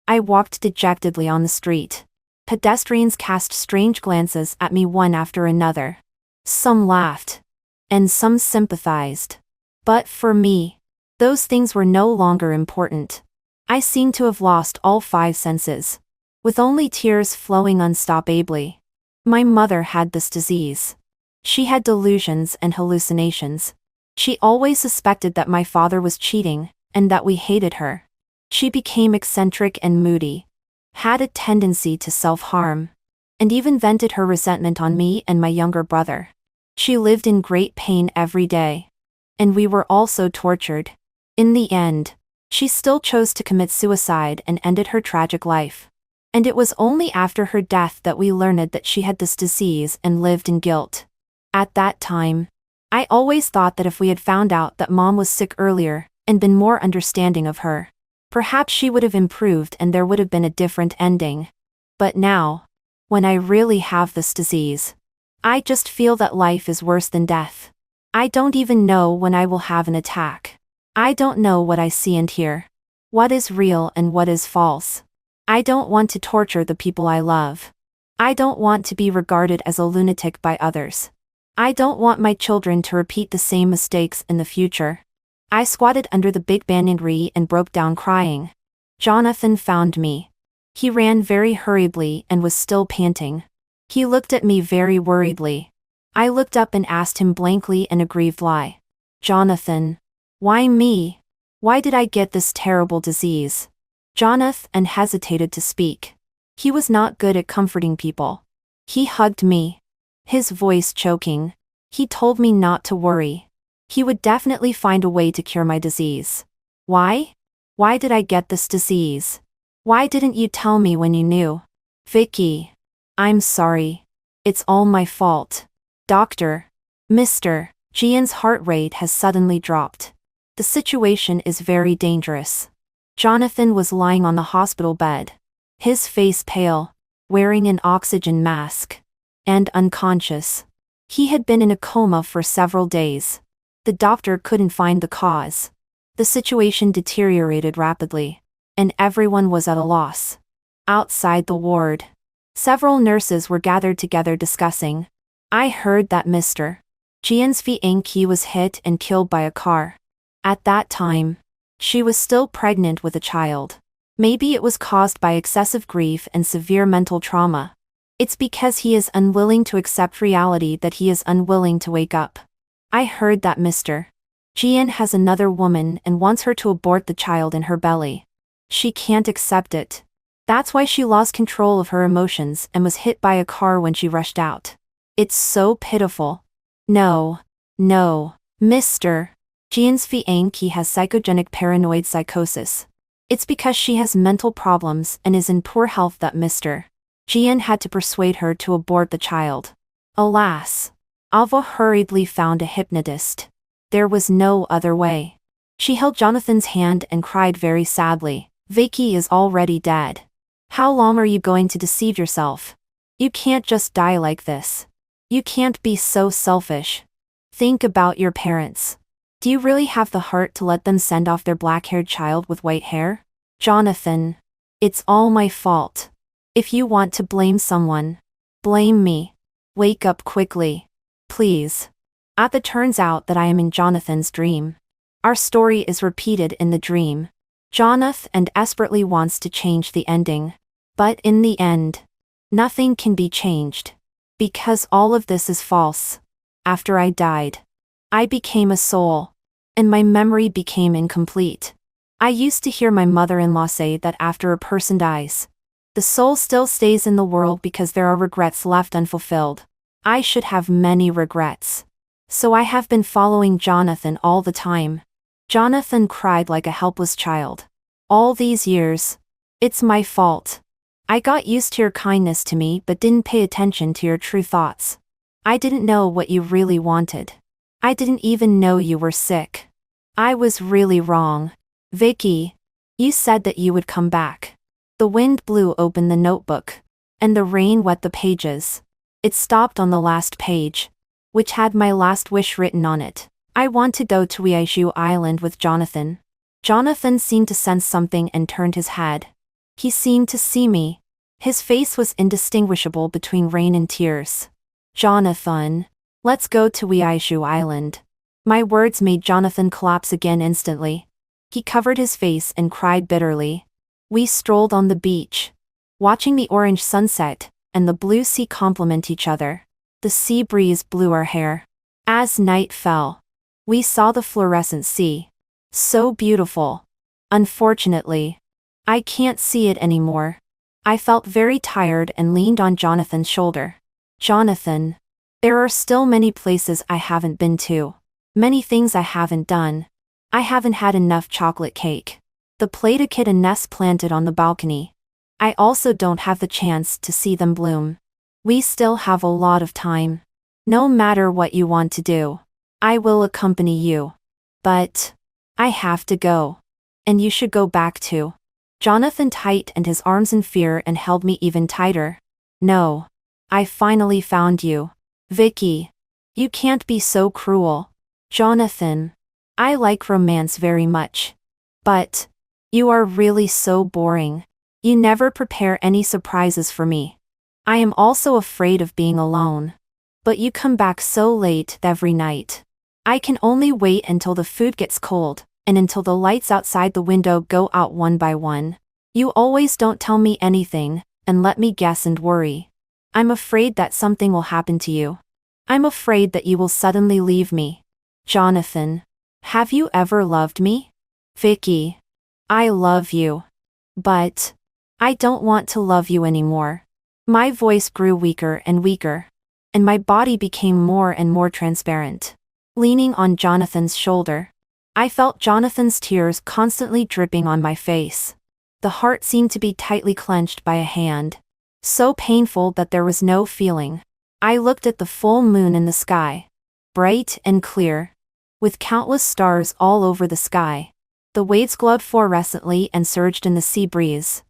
I walked dejectedly on the street. Pedestrians cast strange glances at me one after another. Some laughed, and some sympathized. But for me, those things were no longer important. I seemed to have lost all 5 senses, with only tears flowing unstoppably. My mother had this disease. She had delusions and hallucinations. She always suspected that my father was cheating, and that we hated her. She became eccentric and moody, had a tendency to self-harm, and even vented her resentment on me and my younger brother. She lived in great pain every day, and we were all so tortured. In the end, she still chose to commit suicide and ended her tragic life. And it was only after her death that we learned that she had this disease and lived in guilt. At that time, I always thought that if we had found out that Mom was sick earlier, and been more understanding of her, perhaps she would have improved and there would have been a different ending. But now, when I really have this disease, I just feel that life is worse than death. I don't even know when I will have an attack. I don't know what I see and hear, what is real and what is false. I don't want to torture the people I love. I don't want to be regarded as a lunatic by others. I don't want my children to repeat the same mistakes in the future. I squatted under the big banyan tree and broke down crying. Jonathan found me. He ran very hurriedly and was still panting. He looked at me very worriedly. I looked up and asked him blankly in a grieved lie, "Jonathan, why me? Why did I get this terrible disease?" Jonathan hesitated to speak. He was not good at comforting people. He hugged me, his voice choking. He told me not to worry. He would definitely find a way to cure my disease. Why? Why did I get this disease? Why didn't you tell me when you knew? Vicky, I'm sorry. It's all my fault. Doctor. Mr. Jian's heart rate has suddenly dropped. The situation is very dangerous. Jonathan was lying on the hospital bed, his face pale, wearing an oxygen mask, and unconscious. He had been in a coma for several days. The doctor couldn't find the cause. The situation deteriorated rapidly, and everyone was at a loss. Outside the ward, several nurses were gathered together discussing. I heard that Mr. Jian's fiancée was hit and killed by a car. At that time, she was still pregnant with a child. Maybe it was caused by excessive grief and severe mental trauma. It's because he is unwilling to accept reality that he is unwilling to wake up. I heard that Mr. Jian has another woman and wants her to abort the child in her belly. She can't accept it. That's why she lost control of her emotions and was hit by a car when she rushed out. It's so pitiful. No. Mr. Jian's fiancée has psychogenic paranoid psychosis. It's because she has mental problems and is in poor health that Mr. Jian had to persuade her to abort the child. Alas. Alva hurriedly found a hypnotist. There was no other way. She held Jonathan's hand and cried very sadly. Vicky is already dead. How long are you going to deceive yourself? You can't just die like this. You can't be so selfish. Think about your parents. Do you really have the heart to let them send off their black-haired child with white hair? Jonathan. It's all my fault. If you want to blame someone, blame me. Wake up quickly. Please. It turns out that I am in Jonathan's dream. Our story is repeated in the dream. Jonathan desperately wants to change the ending. But in the end, nothing can be changed. Because all of this is false. After I died, I became a soul. And my memory became incomplete. I used to hear my mother-in-law say that after a person dies, the soul still stays in the world because there are regrets left unfulfilled. I should have many regrets. So I have been following Jonathan all the time. Jonathan cried like a helpless child. All these years. It's my fault. I got used to your kindness to me but didn't pay attention to your true thoughts. I didn't know what you really wanted. I didn't even know you were sick. I was really wrong. Vicky, you said that you would come back. The wind blew open the notebook, and the rain wet the pages. It stopped on the last page, which had my last wish written on it. I want to go to Weishu Island with Jonathan. Jonathan seemed to sense something and turned his head. He seemed to see me. His face was indistinguishable between rain and tears. Jonathan, let's go to Weishu Island. My words made Jonathan collapse again instantly. He covered his face and cried bitterly. We strolled on the beach, watching the orange sunset and the blue sea complement each other. The sea breeze blew our hair. As night fell, we saw the fluorescent sea. So beautiful. Unfortunately, I can't see it anymore. I felt very tired and leaned on Jonathan's shoulder. Jonathan, there are still many places I haven't been to. Many things I haven't done. I haven't had enough chocolate cake. The plate a kid and nest planted on the balcony. I also don't have the chance to see them bloom. We still have a lot of time. No matter what you want to do, I will accompany you. But I have to go. And you should go back too. Jonathan tightened his arms in fear and held me even tighter. No. I finally found you. Vicky. You can't be so cruel. Jonathan. I like romance very much. But you are really so boring. You never prepare any surprises for me. I am also afraid of being alone. But you come back so late every night. I can only wait until the food gets cold, and until the lights outside the window go out one by one. You always don't tell me anything, and let me guess and worry. I'm afraid that something will happen to you. I'm afraid that you will suddenly leave me. Jonathan. Have you ever loved me? Vicky. I love you. But I don't want to love you anymore. My voice grew weaker and weaker, and my body became more and more transparent. Leaning on Jonathan's shoulder, I felt Jonathan's tears constantly dripping on my face. The heart seemed to be tightly clenched by a hand. So painful that there was no feeling. I looked at the full moon in the sky. Bright and clear. With countless stars all over the sky. The waves glowed fluorescently and surged in the sea breeze.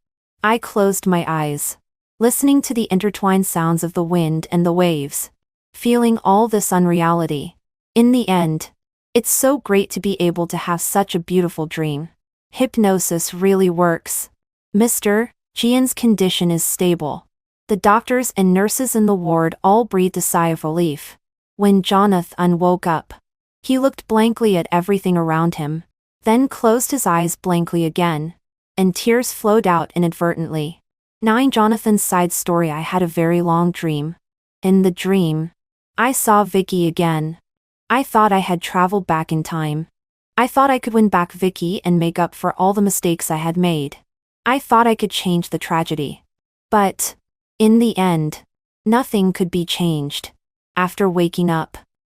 I closed my eyes. listening to the intertwined sounds of the wind and the waves, feeling all this unreality. In the end, it's so great to be able to have such a beautiful dream. Hypnosis really works. Mr. Jian's condition is stable. The doctors and nurses in the ward all breathed a sigh of relief. When Jonathan woke up, he looked blankly at everything around him, then closed his eyes blankly again, and tears flowed out inadvertently. 9. Jonathan's side story. I had a very long dream. In the dream, I saw Vicky again. I thought I had traveled back in time. I thought I could win back Vicky and make up for all the mistakes I had made. I thought I could change the tragedy. But, in the end, nothing could be changed. After waking up,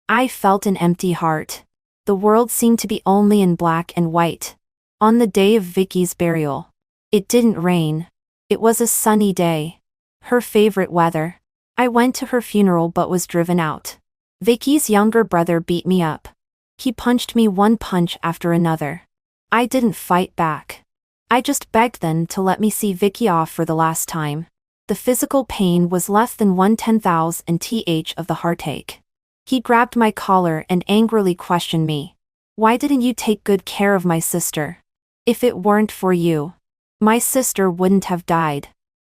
I felt an empty heart. The world seemed to be only in black and white. On the day of Vicky's burial, it didn't rain. It was a sunny day. Her favorite weather. I went to her funeral but was driven out. Vicky's younger brother beat me up. He punched me one punch after another. I didn't fight back. I just begged them to let me see Vicky off for the last time. The physical pain was less than 1/10,000th of the heartache. He grabbed my collar and angrily questioned me. Why didn't you take good care of my sister? If it weren't for you, my sister wouldn't have died.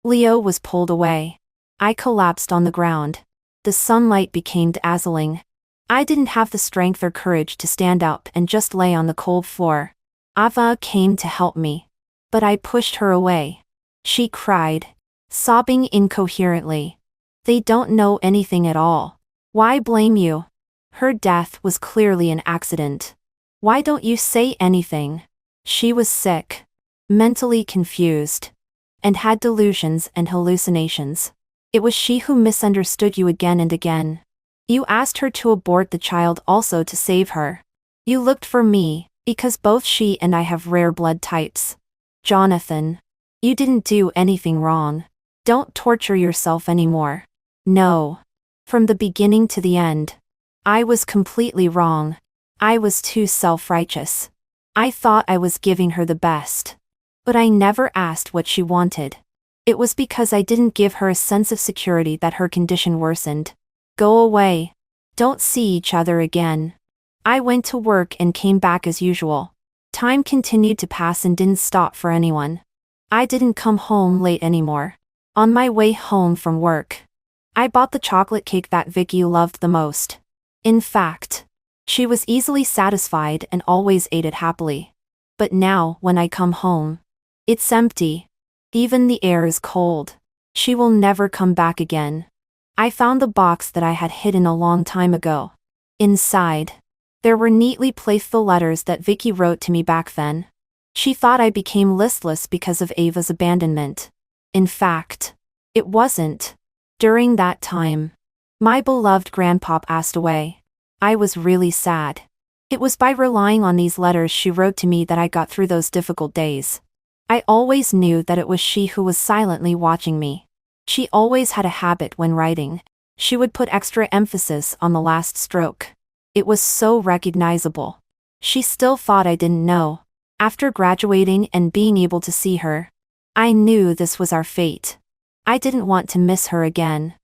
Leo was pulled away. I collapsed on the ground. The sunlight became dazzling. I didn't have the strength or courage to stand up and just lay on the cold floor. Ava came to help me, but I pushed her away. She cried, sobbing incoherently. They don't know anything at all. Why blame you? Her death was clearly an accident. Why don't you say anything? She was sick, mentally confused, and had delusions and hallucinations. It was she who misunderstood you again and again. You asked her to abort the child also to save her. You looked for me, because both she and I have rare blood types. Jonathan, you didn't do anything wrong. Don't torture yourself anymore. No. From the beginning to the end, I was completely wrong. I was too self-righteous. I thought I was giving her the best. But I never asked what she wanted. It was because I didn't give her a sense of security that her condition worsened. Go away. Don't see each other again. I went to work and came back as usual. Time continued to pass and didn't stop for anyone. I didn't come home late anymore. On my way home from work, I bought the chocolate cake that Vicky loved the most. In fact, she was easily satisfied and always ate it happily. But now, when I come home, it's empty. Even the air is cold. She will never come back again. I found the box that I had hidden a long time ago. Inside, there were neatly placed the letters that Vicky wrote to me back then. She thought I became listless because of Ava's abandonment. In fact, it wasn't. During that time, my beloved grandpa passed away. I was really sad. It was by relying on these letters she wrote to me that I got through those difficult days. I always knew that it was she who was silently watching me. She always had a habit when writing. She would put extra emphasis on the last stroke. It was so recognizable. She still thought I didn't know. After graduating and being able to see her, I knew this was our fate. I didn't want to miss her again.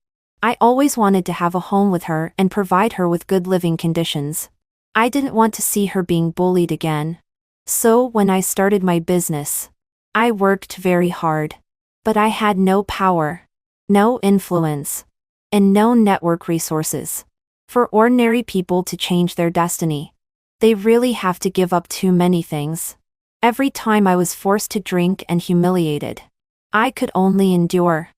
I always wanted to have a home with her and provide her with good living conditions. I didn't want to see her being bullied again. So when I started my business, I worked very hard. But I had no power, no influence, and no network resources. For ordinary people to change their destiny, they really have to give up too many things. Every time I was forced to drink and humiliated, I could only endure.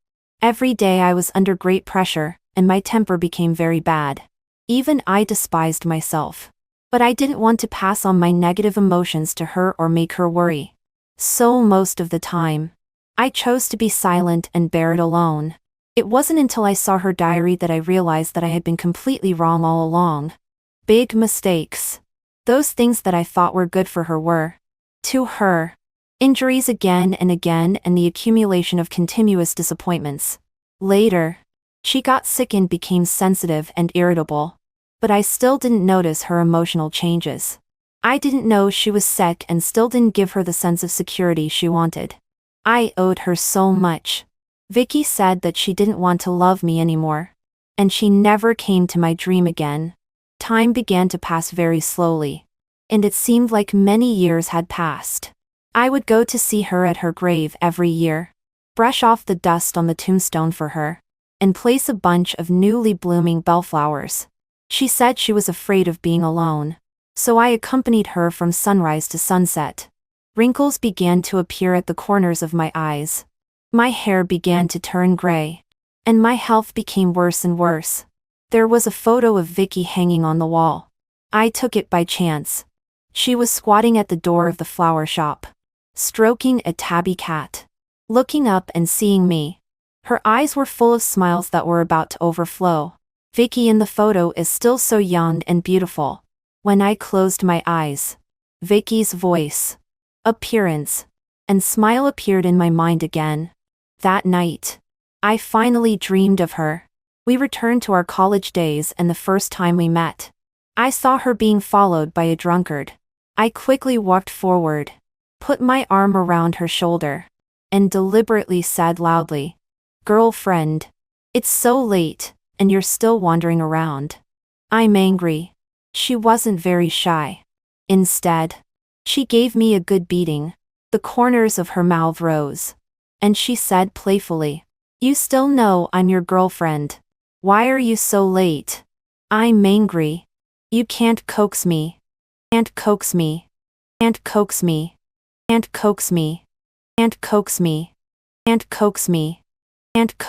Every day I was under great pressure, and my temper became very bad. Even I despised myself. But I didn't want to pass on my negative emotions to her or make her worry. So most of the time, I chose to be silent and bear it alone. It wasn't until I saw her diary that I realized that I had been completely wrong all along. Big mistakes. Those things that I thought were good for her were, to her, injuries again and again and the accumulation of continuous disappointments. Later, she got sick and became sensitive and irritable. But I still didn't notice her emotional changes. I didn't know she was sick and still didn't give her the sense of security she wanted. I owed her so much. Vicky said that she didn't want to love me anymore. And she never came to my dream again. Time began to pass very slowly. And it seemed like many years had passed. I would go to see her at her grave every year, brush off the dust on the tombstone for her, and place a bunch of newly blooming bellflowers. She said she was afraid of being alone, so I accompanied her from sunrise to sunset. Wrinkles began to appear at the corners of my eyes. My hair began to turn gray, and my health became worse and worse. There was a photo of Vicky hanging on the wall. I took it by chance. She was squatting at the door of the flower shop, stroking a tabby cat. Looking up and seeing me, her eyes were full of smiles that were about to overflow. Vicky in the photo is still so young and beautiful. When I closed my eyes, Vicky's voice, appearance, and smile appeared in my mind again. That night, I finally dreamed of her. We returned to our college days, and the first time we met, I saw her being followed by a drunkard. I quickly walked forward, put my arm around her shoulder, and deliberately said loudly, "Girlfriend, it's so late, and you're still wandering around. I'm angry." She wasn't very shy. Instead, she gave me a good beating. The corners of her mouth rose, and she said playfully, "You still know I'm your girlfriend. Why are you so late? I'm angry. You can't coax me. Can't coax me. Can't coax me. Can't coax me. Can't coax me. Can't coax me. Can't coax me."